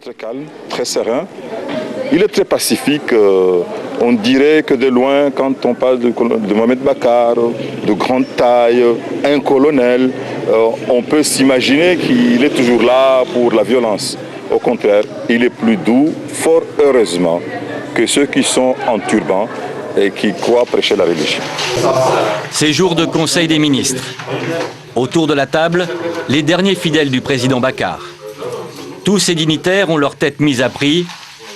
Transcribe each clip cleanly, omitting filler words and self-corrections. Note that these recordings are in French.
Très calme, très serein. Il est très pacifique. On dirait que de loin, quand on parle de Mohamed Bakar, de grande taille, un colonel, on peut s'imaginer qu'il est toujours là pour la violence. Au contraire, il est plus doux, fort heureusement, que ceux qui sont en turban et qui croient prêcher la religion. Ces jours de Conseil des ministres. Autour de la table, les derniers fidèles du président Bakar. Tous ces dignitaires ont leur tête mise à prix.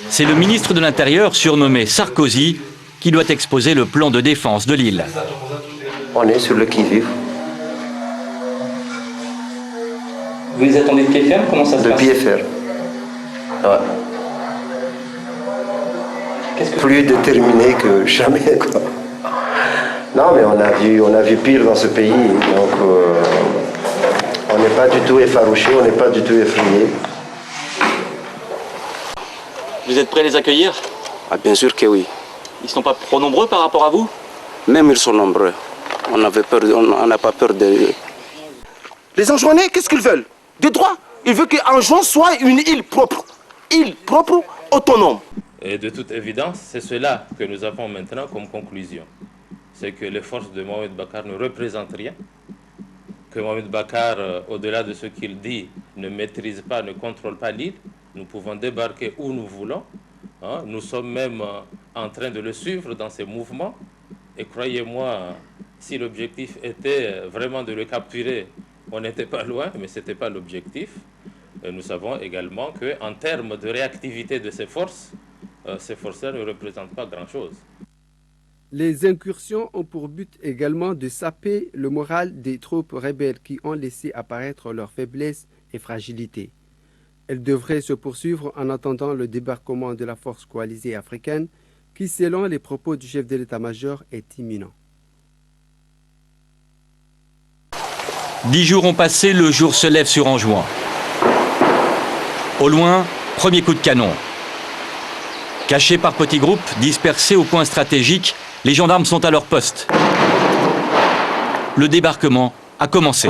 C'est le ministre de l'Intérieur, surnommé Sarkozy, qui doit exposer le plan de défense de l'île. On est sur le qui-vive. Vous les attendez de pied ferme? Comment ça se passe? De pied ferme. Ouais. Plus déterminé que jamais, quoi. Non, mais on a vu pire dans ce pays, donc on n'est pas du tout effarouché, on n'est pas du tout effrayé. Vous êtes prêts à les accueillir? Ah, bien sûr que oui. Ils ne sont pas trop nombreux par rapport à vous? Même ils sont nombreux. On n'a pas peur de... Les Anjouanais, qu'est-ce qu'ils veulent? Des droits. Ils veulent qu'Anjouan soit une île propre, autonome. Et de toute évidence, c'est cela que nous avons maintenant comme conclusion. C'est que les forces de Mohamed Bakar ne représentent rien, que Mohamed Bakar, au-delà de ce qu'il dit, ne maîtrise pas, ne contrôle pas l'île. Nous pouvons débarquer où nous voulons. Hein. Nous sommes même en train de le suivre dans ses mouvements. Et croyez-moi, si l'objectif était vraiment de le capturer, on n'était pas loin, mais ce n'était pas l'objectif. Nous savons également qu'en termes de réactivité de ces forces-là ne représentent pas grand-chose. Les incursions ont pour but également de saper le moral des troupes rebelles qui ont laissé apparaître leur faiblesse et fragilité. Elles devraient se poursuivre en attendant le débarquement de la force coalisée africaine qui, selon les propos du chef de l'état-major, est imminent. 10 jours ont passé, le jour se lève sur Anjouan. Au loin, premier coup de canon. Cachés par petits groupes, dispersés au point stratégique, les gendarmes sont à leur poste. Le débarquement a commencé.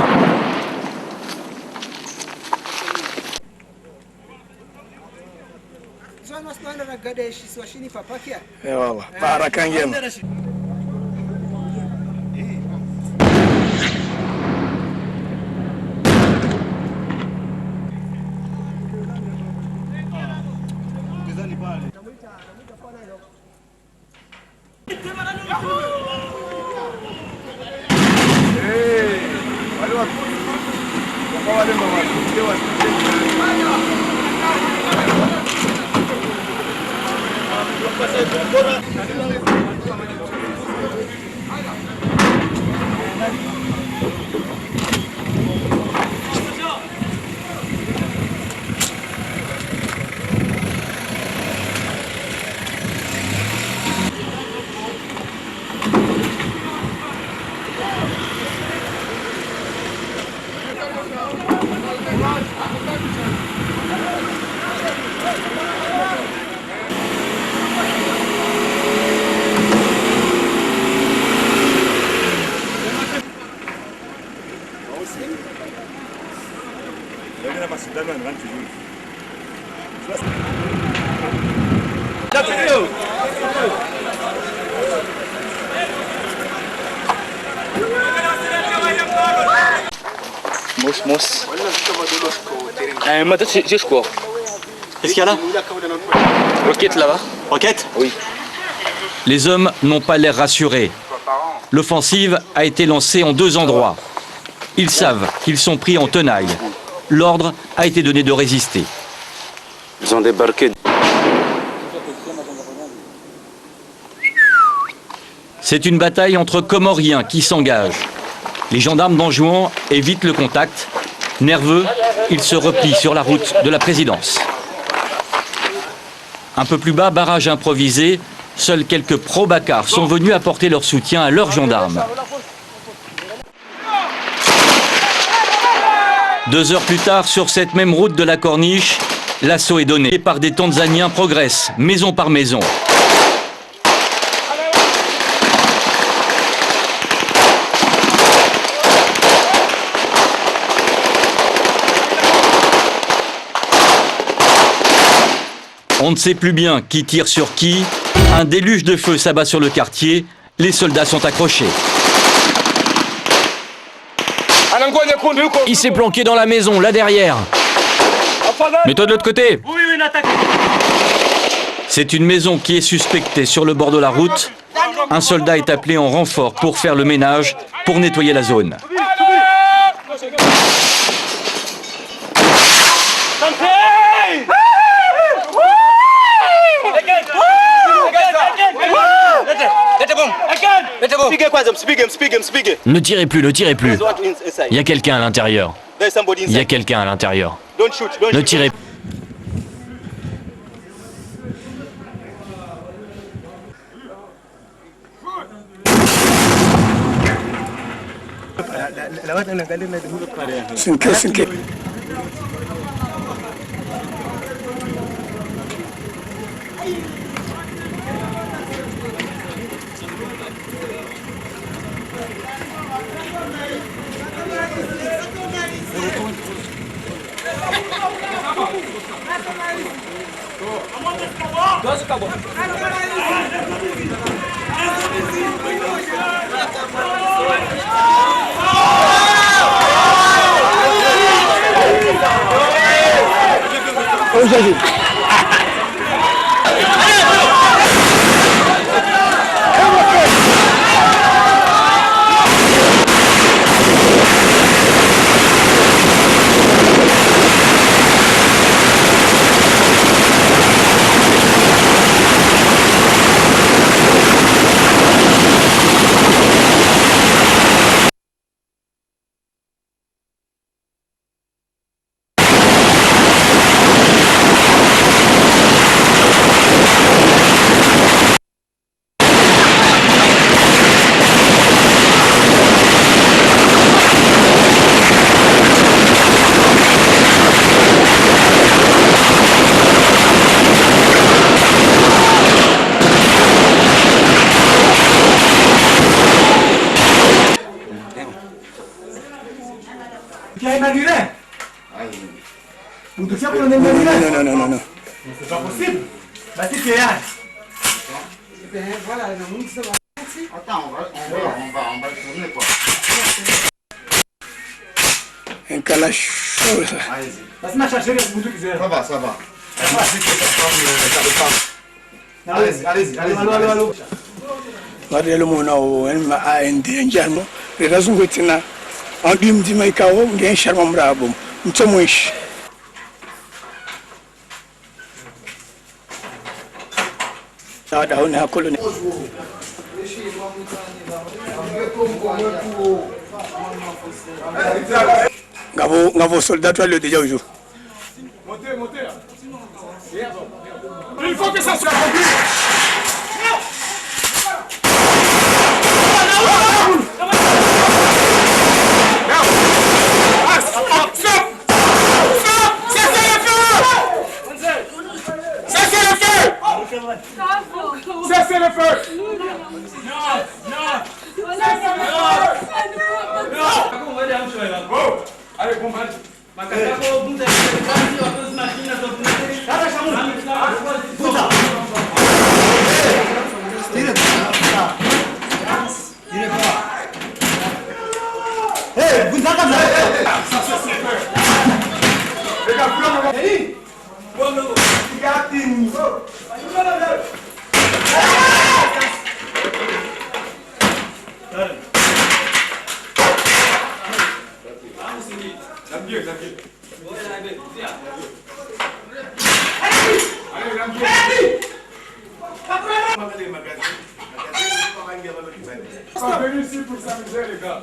Qu'est-ce qu'il y a là? Roquette là-bas. Roquette? Oui. Les hommes n'ont pas l'air rassurés. L'offensive a été lancée en 2 endroits. Ils savent qu'ils sont pris en tenaille. L'ordre a été donné de résister. Ils ont débarqué. C'est une bataille entre Comoriens qui s'engagent. Les gendarmes d'Anjouan évitent le contact. Nerveux, ils se replient sur la route de la présidence. Un peu plus bas, barrage improvisé. Seuls quelques pro-Bakar sont venus apporter leur soutien à leurs gendarmes. 2 heures plus tard, sur cette même route de la Corniche, l'assaut est donné par des Tanzaniens progressent, maison par maison. On ne sait plus bien qui tire sur qui. Un déluge de feu s'abat sur le quartier. Les soldats sont accrochés. Il s'est planqué dans la maison, là derrière. Mets-toi de l'autre côté. C'est une maison qui est suspectée sur le bord de la route. Un soldat est appelé en renfort pour faire le ménage, pour nettoyer la zone. Ne tirez plus, ne tirez plus. Il y a quelqu'un à l'intérieur. Il y a quelqu'un à l'intérieur. Ne tirez plus. Non. C'est pas possible. Bah, c'est théâtre. Attends, on va le tourner quoi. Un calage chaud ça. Ça va. Allez-y. Marielo mona o en ma AND njarmo. Redazu gotina. En dim di mai kawo ngen sharmam rabum. Mtsomoish. Ngavo soldat le déjà aujourd'hui. Montez. Il faut que ça soit compris. Cessez le feu! Allez, bon, pas venu ici pour s'amuser, les gars.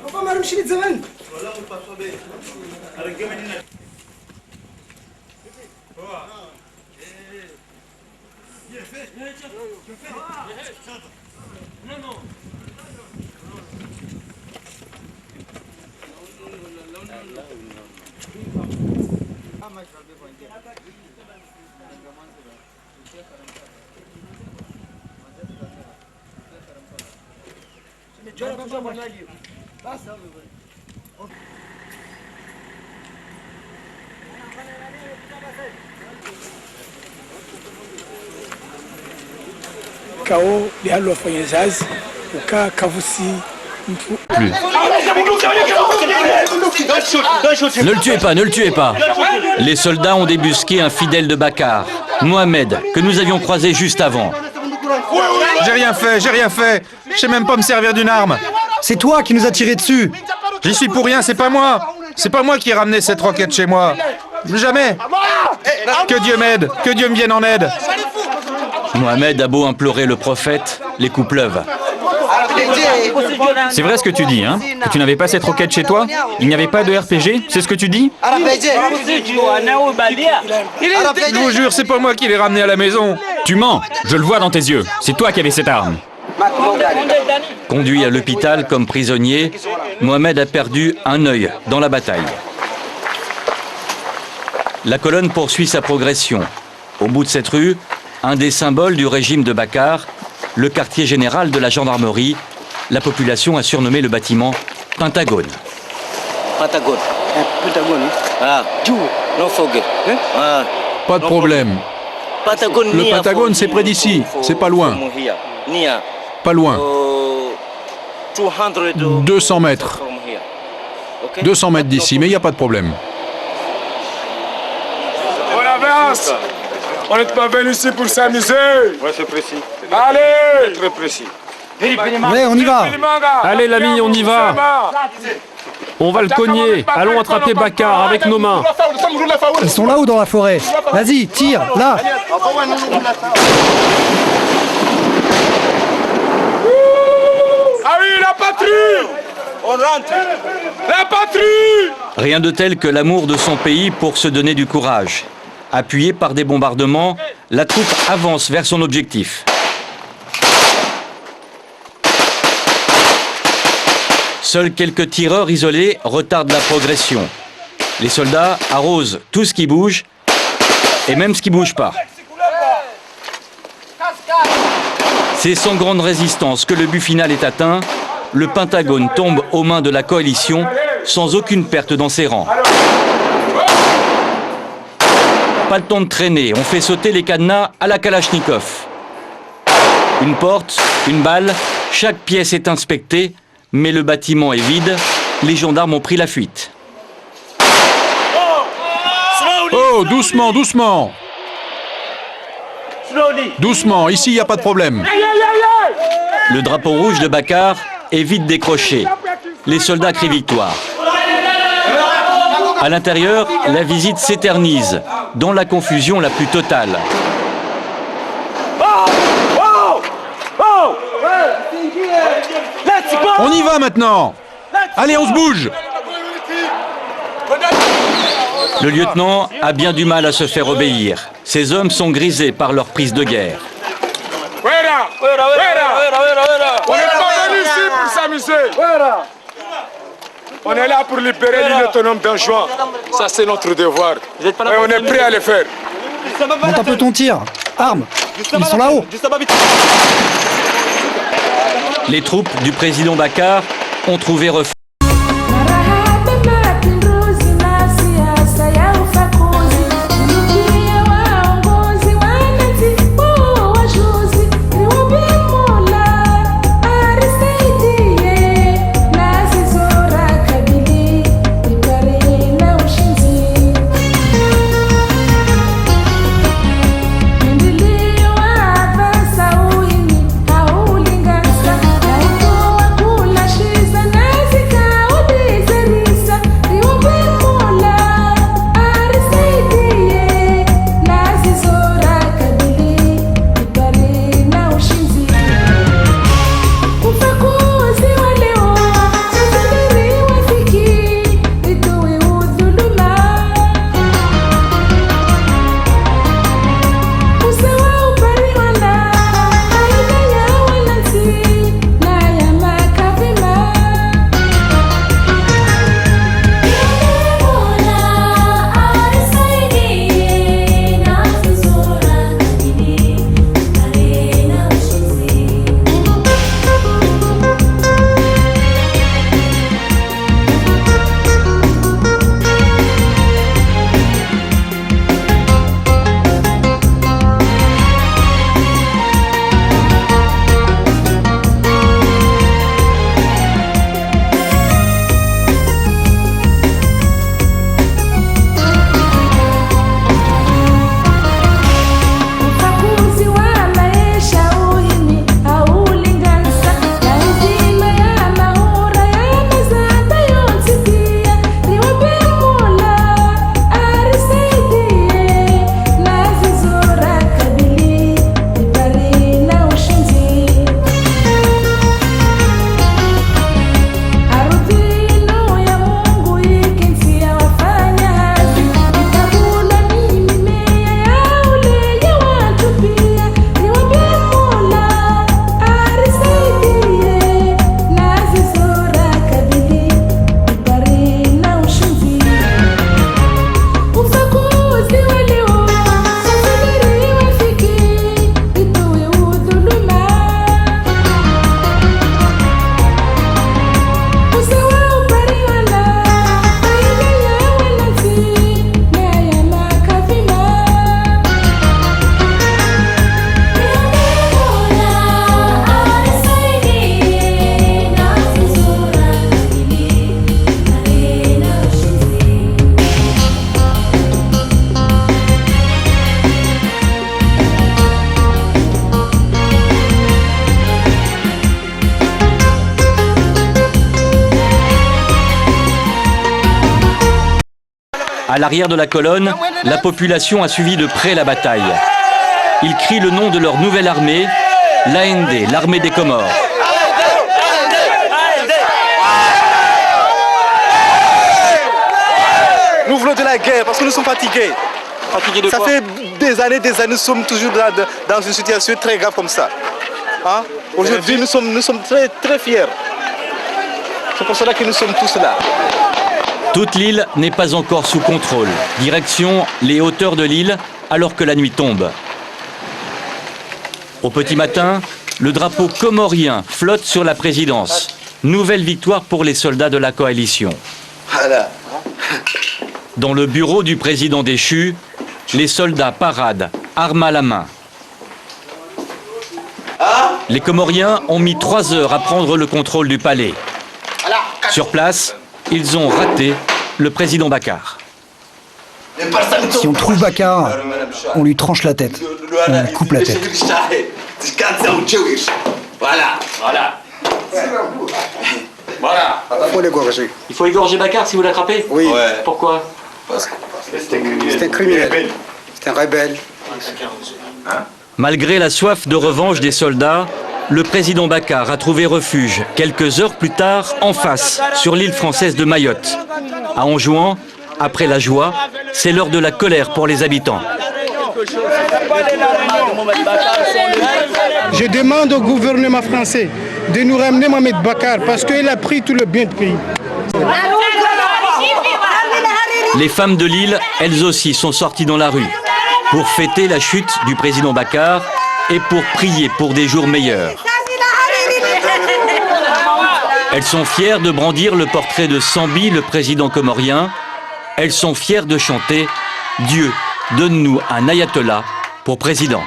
Kao de allo fanyezaz uka kavusi Ne le tuez pas, ne le tuez pas. Les soldats ont débusqué un fidèle de Bakar, Mohamed, que nous avions croisé juste avant. J'ai rien fait, j'ai rien fait. Je sais même pas me servir d'une arme. C'est toi qui nous as tiré dessus. J'y suis pour rien, c'est pas moi. C'est pas moi qui ai ramené cette roquette chez moi. Jamais. Que Dieu m'aide, que Dieu me vienne en aide. Mohamed a beau implorer le prophète, les coups pleuvent. C'est vrai ce que tu dis, hein? Que tu n'avais pas cette roquette chez toi? Il n'y avait pas de RPG? C'est ce que tu dis? Je vous jure, c'est pas moi qui l'ai ramené à la maison. Tu mens, je le vois dans tes yeux. C'est toi qui avais cette arme. Conduit à l'hôpital comme prisonnier, Mohamed a perdu un œil dans la bataille. La colonne poursuit sa progression. Au bout de cette rue, un des symboles du régime de Bakar, le quartier général de la gendarmerie. La population a surnommé le bâtiment Pentagone. Pentagone. Pas de problème. Le Pentagone, c'est près d'ici. C'est pas loin. Pas loin. 200 mètres. 200 mètres d'ici, mais il n'y a pas de problème. On avance. On n'est pas venu ici pour s'amuser. Ouais, c'est précis. Allez. Très précis. Ouais, on y va. Allez l'ami, on y va. On va le cogner. Allons attraper Bakar avec nos mains. Ils sont là-haut dans la forêt. Vas-y, tire, là. Ah oui, la patrie. On rentre. La patrie. Rien de tel que l'amour de son pays pour se donner du courage. Appuyée par des bombardements, la troupe avance vers son objectif. Seuls quelques tireurs isolés retardent la progression. Les soldats arrosent tout ce qui bouge, et même ce qui ne bouge pas. C'est sans grande résistance que le but final est atteint. Le Pentagone tombe aux mains de la coalition sans aucune perte dans ses rangs. Pas le temps de traîner, on fait sauter les cadenas à la Kalachnikov. Une porte, une balle, chaque pièce est inspectée, mais le bâtiment est vide, les gendarmes ont pris la fuite. Oh, doucement, doucement. Doucement, ici, il n'y a pas de problème. Le drapeau rouge de Bakar est vite décroché. Les soldats crient victoire. À l'intérieur, la visite s'éternise, dans la confusion la plus totale. On y va maintenant. Allez, on se bouge. Le lieutenant a bien du mal à se faire obéir. Ses hommes sont grisés par leur prise de guerre. On n'est pas venu ici pour s'amuser. On est là pour libérer l'île autonome d'Anjouan. Ça, c'est notre devoir. Et on est prêt à le faire. Monte un peu ton tir. Arme. Ils sont là-haut. Les troupes du président Bakar ont trouvé refuge. Zika À l'arrière de la colonne, la population a suivi de près la bataille. Ils crient le nom de leur nouvelle armée, l'AND, l'armée des Comores. Nous voulons de la guerre parce que nous sommes fatigués. Fatigués de ça quoi? fait des années, nous sommes toujours dans une situation très grave comme ça. Hein? Aujourd'hui, nous sommes très, très fiers. C'est pour cela que nous sommes tous là. Toute l'île n'est pas encore sous contrôle. Direction les hauteurs de l'île alors que la nuit tombe. Au petit matin, le drapeau comorien flotte sur la présidence. Nouvelle victoire pour les soldats de la coalition. Voilà. Dans le bureau du président déchu, les soldats paradent, armes à la main. Les Comoriens ont mis 3 heures à prendre le contrôle du palais. Sur place, ils ont raté le président Bakar. Si on trouve Bakar, on lui tranche la tête. On lui coupe la tête. Voilà. Faut l'égorger. Il faut égorger Bakar si vous l'attrapez? Oui. Ouais. Pourquoi? Parce que c'est un criminel. C'est un rebelle. Malgré la soif de revanche des soldats, le président Bakar a trouvé refuge quelques heures plus tard en face, sur l'île française de Mayotte. À Anjouan, après la joie, c'est l'heure de la colère pour les habitants. Je demande au gouvernement français de nous ramener Mohamed Bakar parce qu'il a pris tout le bien du pays. Les femmes de l'île, elles aussi, sont sorties dans la rue pour fêter la chute du président Bakar et pour prier pour des jours meilleurs. Elles sont fières de brandir le portrait de Sambi, le président comorien. Elles sont fières de chanter « Dieu, donne-nous un ayatollah pour président ».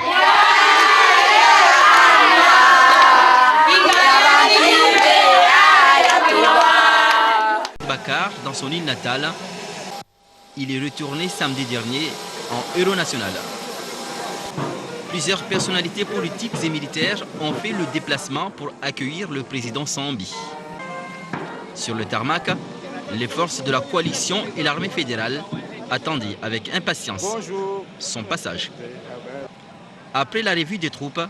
Bakar, dans son île natale, il est retourné samedi dernier en héros national. Plusieurs personnalités politiques et militaires ont fait le déplacement pour accueillir le président Sambi. Sur le tarmac, les forces de la coalition et l'armée fédérale attendaient avec impatience son passage. Après la revue des troupes,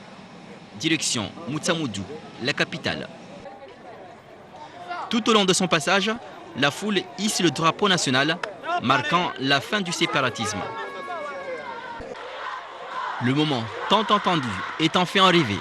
direction Moutsamoudou, la capitale. Tout au long de son passage, la foule hisse le drapeau national, marquant la fin du séparatisme. Le moment tant entendu est enfin arrivé.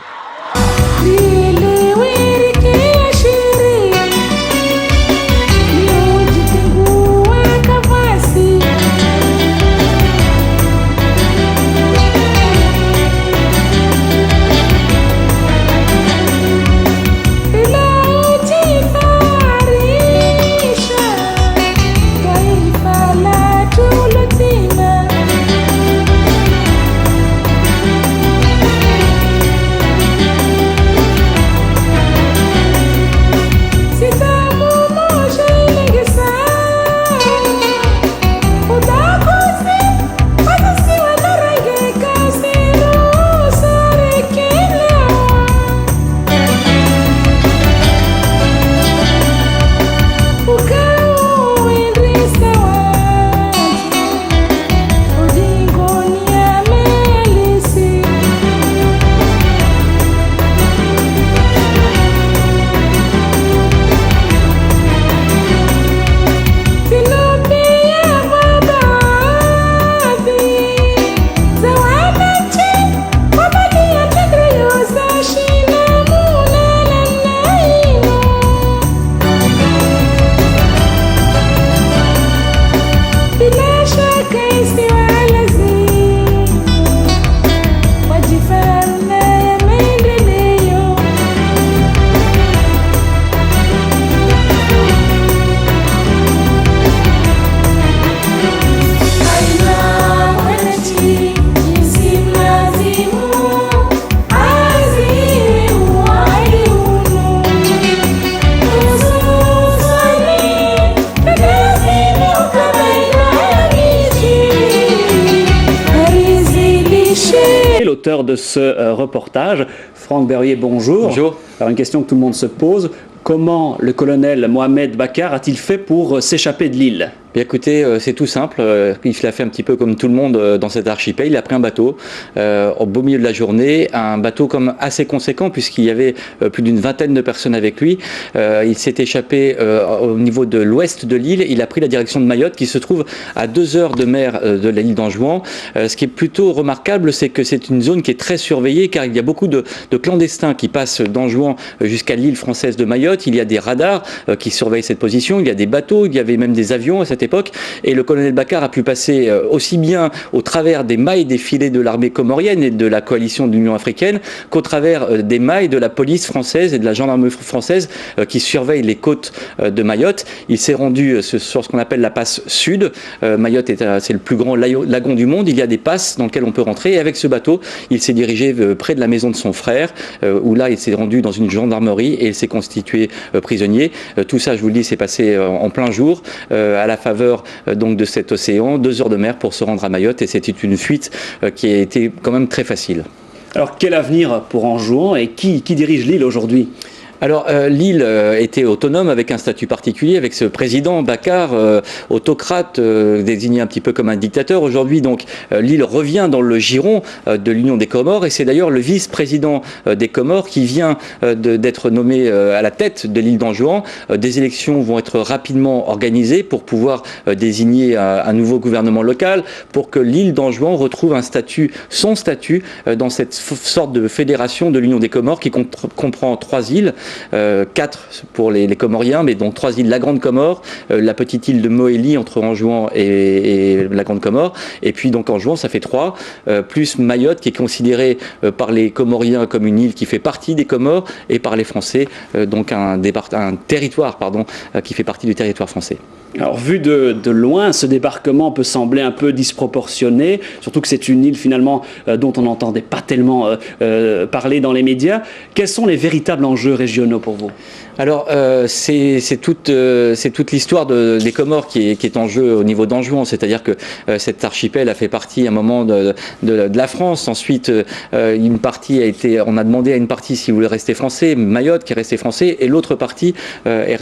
L'auteur de ce reportage, Franck Berruyer, bonjour. Bonjour. Alors une question que tout le monde se pose, comment le colonel Mohamed Bakar a-t-il fait pour s'échapper de l'île? Bien, écoutez, c'est tout simple. Il a fait un petit peu comme tout le monde dans cet archipel. Il a pris un bateau au beau milieu de la journée, un bateau comme assez conséquent puisqu'il y avait plus d'une vingtaine de personnes avec lui. Il s'est échappé au niveau de l'ouest de l'île. Il a pris la direction de Mayotte qui se trouve à 2 heures de mer de l'île d'Anjouan. Ce qui est plutôt remarquable, c'est que c'est une zone qui est très surveillée car il y a beaucoup de clandestins qui passent d'Anjouan jusqu'à l'île française de Mayotte. Il y a des radars qui surveillent cette position. Il y a des bateaux, il y avait même des avions à cette époque. Et le colonel Bakar a pu passer aussi bien au travers des mailles des filets de l'armée comorienne et de la coalition de l'Union africaine qu'au travers des mailles de la police française et de la gendarmerie française qui surveillent les côtes de Mayotte. Il s'est rendu sur ce qu'on appelle la passe sud. Mayotte c'est le plus grand lagon du monde. Il y a des passes dans lesquelles on peut rentrer. Et avec ce bateau, il s'est dirigé près de la maison de son frère, où là, il s'est rendu dans une gendarmerie et il s'est constitué prisonnier. Tout ça, je vous le dis, s'est passé en plein jour, à la faveur donc de cet océan, 2 heures de mer pour se rendre à Mayotte. Et c'était une fuite qui a été quand même très facile. Alors, quel avenir pour Anjouan et qui dirige l'île aujourd'hui ? Alors l'île était autonome avec un statut particulier, avec ce président Bakar, autocrate, désigné un petit peu comme un dictateur. Aujourd'hui donc l'île revient dans le giron de l'Union des Comores et c'est d'ailleurs le vice-président des Comores qui vient d'être nommé à la tête de l'île d'Anjouan. Des élections vont être rapidement organisées pour pouvoir désigner un nouveau gouvernement local, pour que l'île d'Anjouan retrouve son statut dans cette sorte de fédération de l'Union des Comores qui comprend 3 îles. 4 pour les Comoriens, mais donc 3 îles, la Grande Comore, la petite île de Mohéli entre Anjouan et la Grande Comore, et puis donc Anjouan ça fait 3, plus Mayotte qui est considérée par les Comoriens comme une île qui fait partie des Comores et par les Français donc un territoire qui fait partie du territoire français. Alors vu de loin, ce débarquement peut sembler un peu disproportionné, surtout que c'est une île finalement dont on n'entendait pas tellement parler dans les médias. Quels sont les véritables enjeux régionaux pour vous ? Alors, c'est toute l'histoire des Comores qui est en jeu au niveau d'Anjouan, c'est-à-dire que cet archipel a fait partie à un moment de la France. Ensuite, on a demandé à une partie s'il voulait rester français, Mayotte qui est resté français, et l'autre partie est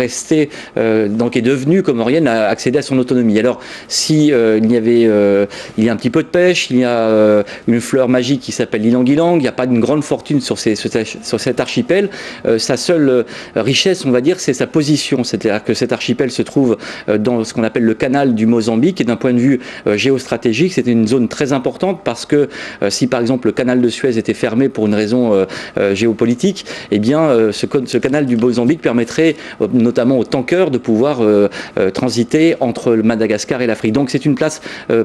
devenue comorienne, a accédé à son autonomie. Alors, il y a un petit peu de pêche, il y a une fleur magique qui s'appelle l'ilang-ilang, il n'y a pas une grande fortune sur cet archipel. Sa seule richesse, on va dire, c'est sa position, c'est-à-dire que cet archipel se trouve dans ce qu'on appelle le canal du Mozambique, et d'un point de vue géostratégique, c'était une zone très importante parce que si par exemple le canal de Suez était fermé pour une raison géopolitique, eh bien ce canal du Mozambique permettrait notamment aux tankers de pouvoir transiter entre le Madagascar et l'Afrique. Donc c'est une place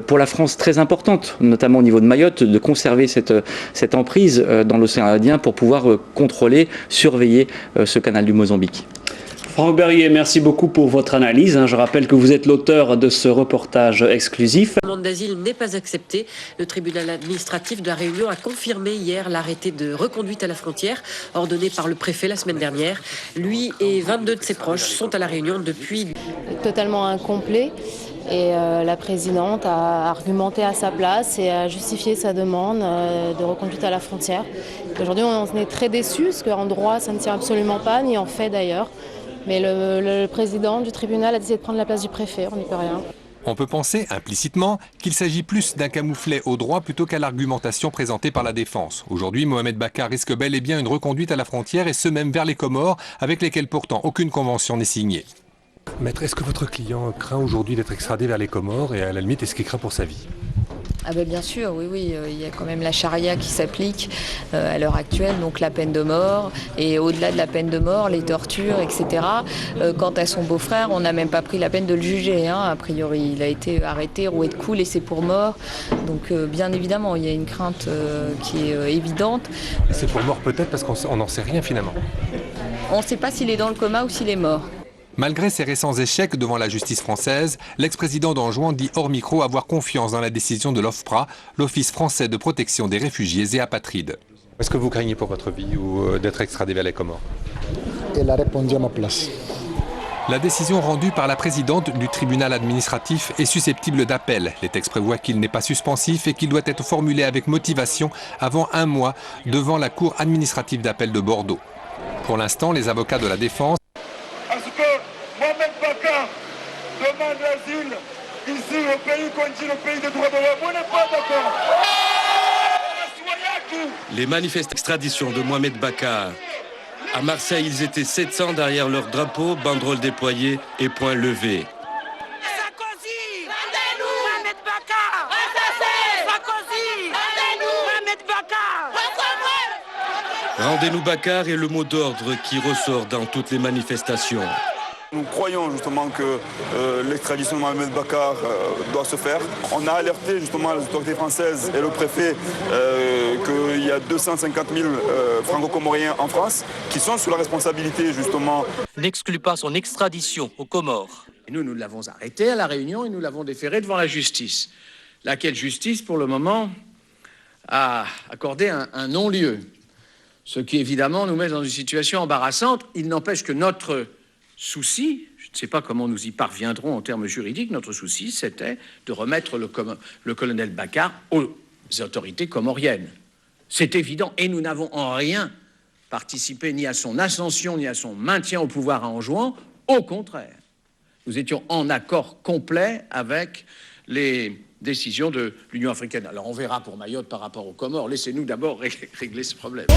pour la France très importante, notamment au niveau de Mayotte, de conserver cette emprise dans l'océan Indien pour pouvoir contrôler, surveiller ce canal du Mozambique. Franck Berrier, merci beaucoup pour votre analyse. Je rappelle que vous êtes l'auteur de ce reportage exclusif. La demande d'asile n'est pas acceptée. Le tribunal administratif de la Réunion a confirmé hier l'arrêté de reconduite à la frontière ordonné par le préfet la semaine dernière. Lui et 22 de ses proches sont à la Réunion depuis... Totalement incomplet. Et la présidente a argumenté à sa place et a justifié sa demande de reconduite à la frontière. Aujourd'hui, on est très déçus parce qu'en droit, ça ne tient absolument pas, ni en fait d'ailleurs. Mais le président du tribunal a décidé de prendre la place du préfet, on n'y peut rien. On peut penser, implicitement, qu'il s'agit plus d'un camouflet au droit plutôt qu'à l'argumentation présentée par la défense. Aujourd'hui, Mohamed Bakar risque bel et bien une reconduite à la frontière, et ce même vers les Comores, avec lesquelles pourtant aucune convention n'est signée. Maître, est-ce que votre client craint aujourd'hui d'être extradé vers les Comores, et à la limite, est-ce qu'il craint pour sa vie ? Ah ben bien sûr, oui, il y a quand même la charia qui s'applique à l'heure actuelle, donc la peine de mort, et au-delà de la peine de mort, les tortures, etc. Quant à son beau-frère, on n'a même pas pris la peine de le juger, a priori. Il a été arrêté, roué de coups, laissé pour mort. Donc bien évidemment, il y a une crainte qui est évidente. C'est pour mort peut-être parce qu'on n'en sait rien finalement. On ne sait pas s'il est dans le coma ou s'il est mort. Malgré ses récents échecs devant la justice française, l'ex-président d'Anjouan dit hors micro avoir confiance dans la décision de l'OFPRA, l'Office français de protection des réfugiés et apatrides. Est-ce que vous craignez pour votre vie ou d'être extradé vers les Comores ? Elle a répondu à ma place. La décision rendue par la présidente du tribunal administratif est susceptible d'appel. Les textes prévoient qu'il n'est pas suspensif et qu'il doit être formulé avec motivation avant 1 mois devant la cour administrative d'appel de Bordeaux. Pour l'instant, les avocats de la défense Mohamed Bakar demande l'asile Les manifestants d'extradition de Mohamed Bakar. À Marseille, ils étaient 700 derrière leur drapeau, banderoles déployées et poings levés. Sarkozy, rendez-nous Mohamed Bakar. Sarkozy, rendez-nous Mohamed Bakar. Rendez-nous Bakar est le mot d'ordre qui ressort dans toutes les manifestations. Nous croyons justement que l'extradition de Mohamed Bakar doit se faire. On a alerté justement les autorités françaises et le préfet qu'il y a 250 000 franco-comoriens en France qui sont sous la responsabilité justement. N'exclut pas son extradition aux Comores. Et nous l'avons arrêté à La Réunion et nous l'avons déféré devant la justice. Laquelle justice, pour le moment, a accordé un non-lieu. Ce qui évidemment nous met dans une situation embarrassante. Il n'empêche que notre souci, je ne sais pas comment nous y parviendrons en termes juridiques, notre souci, c'était de remettre le colonel Bakar aux autorités comoriennes. C'est évident, et nous n'avons en rien participé ni à son ascension, ni à son maintien au pouvoir à Anjouan. Au contraire, nous étions en accord complet avec les décisions de l'Union africaine. Alors on verra pour Mayotte par rapport aux Comores. Laissez-nous d'abord régler ce problème.